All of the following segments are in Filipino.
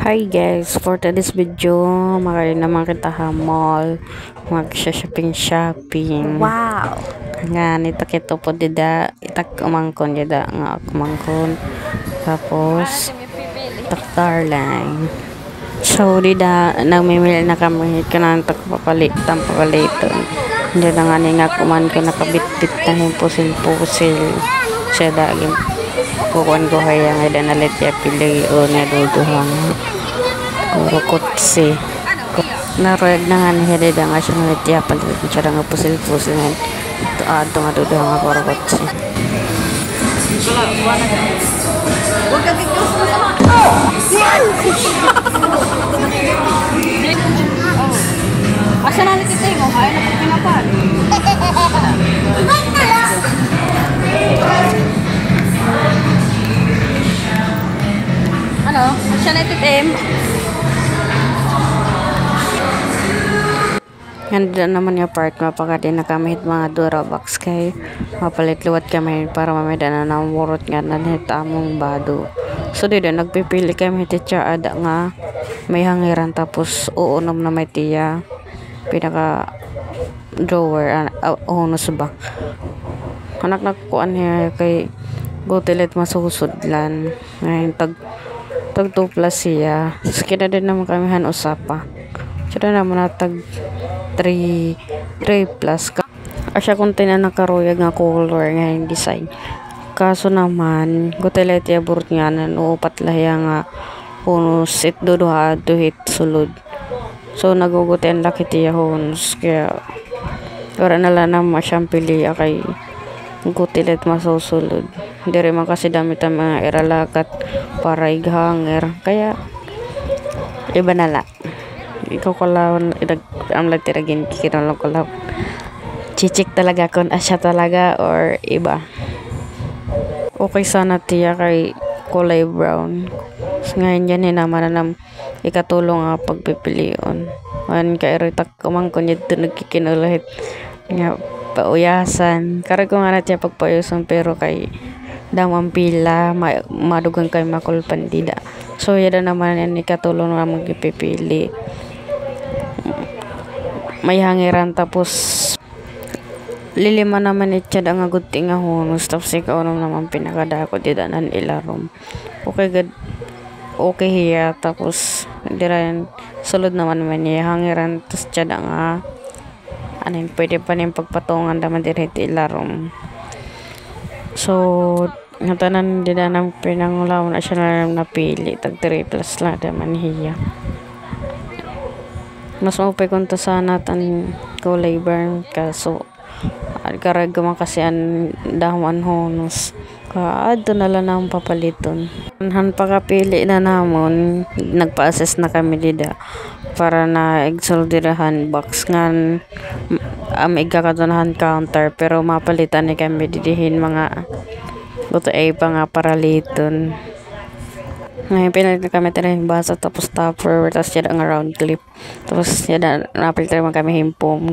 Hi guys, for today's video, makari naman kita mall, mag-shopping. Wow. Nga, nito kito po dida, itak umangkon dida nga umangkon. Tapos, itak Starline. So, dida, nagmimili na kami, kanang papalit. Hindi na nga nga kuman ko nakabit-bit na yung pusil-pusil. Siya daging kukuan ko kaya nga danalit ya pili o nga duduhang kurukutsi naroyag na nga nihiri da nga siya nalit ya palit siya nga pusil-pusil nga ito nga duduhang nga kurukutsi. Huwag ka gigos mo sa asa na natin tayo mo? Kaya na pag pinapal. Ano? Asa na natin Nandito naman yung part mapakadi na kami hit mga Durabox kay mapalit luwat kami para mameda na namurot nga nanhit among bado. So dito nagpipili kami hit siya ada nga may hangiran tapos uunom na may tiya pinaka drawer unos ba anak nagkuan niya kay gotilet masusudlan ngayon tag 2 plus siya sakita din naman kami han usapa siya naman na tag 3 plus asya kung tinanakaruyag nga color nga yung design kaso naman gotilet ya burot nga nan upat lahya nga unos it duduha duhit sulod so nagugutin laki tiya hunos kaya wala na lang na masyang pili kay gutilet masusulod dire man kasi damit ang mga iralakat para ighanger kaya iba na lang ikaw kalawan ang latiragin kikinulong kalaw chichik talaga kung asya talaga or iba okay sana tiya kay kulay brown ngayon yan naman na ikatulong nga pagpipilion man kay ritak kumangkon yun nagkikinulahit nga pauyasan karay ko nga na tiya pagpauyasan pero kay damang pila madugang kay makulpan dida so yada naman yan ikatulong nga magpipili may hangiran tapos lilima naman itya da nga guti nga hunos tapos ikaw naman pinakadako dida nan ilarom okay hiya tapos diran sulod naman niya hangiran tapos tya da nga anin pwede pa rin pagpatungan daman direct ilarom so nga tanan dida nang pinangulaw na siya na napili tag 3 plus lang daman hiya mas maupay kung to sana tan kulay brown kaso karag man kasi an daman honos kaado na lang ang papaliton han pakapili na namon nagpa-assess na kami dida para na exoldirahan box ngan igkakatunahan counter pero mapalitan ni kami didihin mga buto ay pa nga paraliton ngayon pinalit na kami yung basa tapos topper tapos yada nga round clip tapos yada napalit naman kami himpom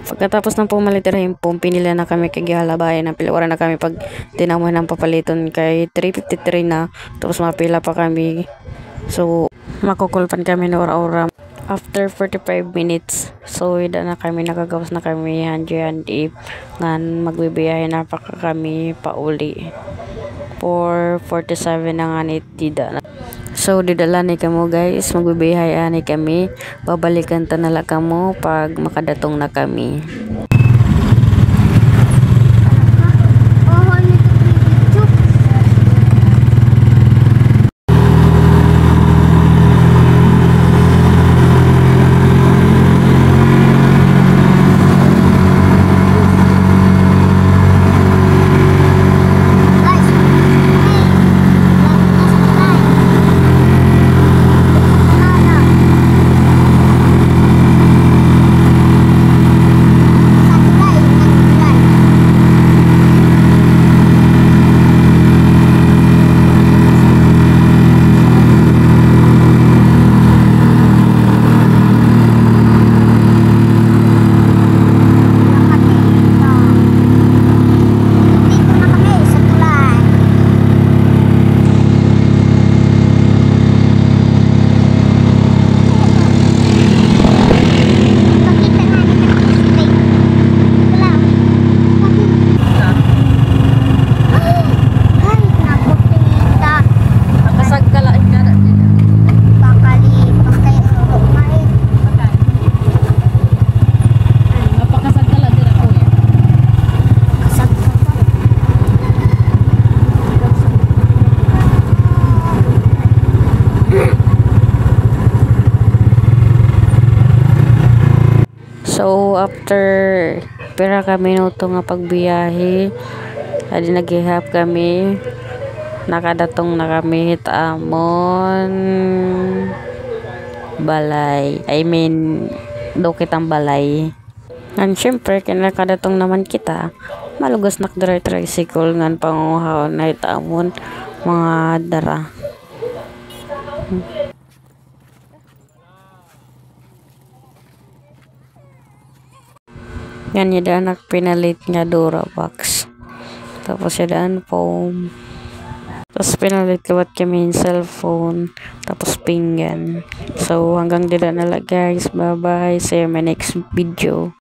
pagkatapos ng pumalit na himpom pinila na kami kay Gihalabay na pilawara na kami pag tinamuhan ng papaliton kay 353 na tapos mapila pa kami so makukulpan kami na ora-ora after 45 minutes so yada na kami nakagawas na kami handi ngan magbibiyahe na pa kami pauli 4:47 na nga ni dida so didala ni kamo guys magbibiyahe ani kami babalikan ta nala kamo pag makadatong na kami. So after pira ka minuto nga pagbiyahe, adi naghihap kami, nakadatong na kami hitamon balay. I mean, dokit ang balay. And syempre, kinakadatong naman kita, malugos nak dira tricycle ngan panguhaw na hitamon mga dara. Yan yung anak pinalit nga Durabox. Tapos yung foam. Tapos pinalit kawat kami yung cellphone. Tapos pinggan. So hanggang dito na lang guys. Bye bye. See you in my next video.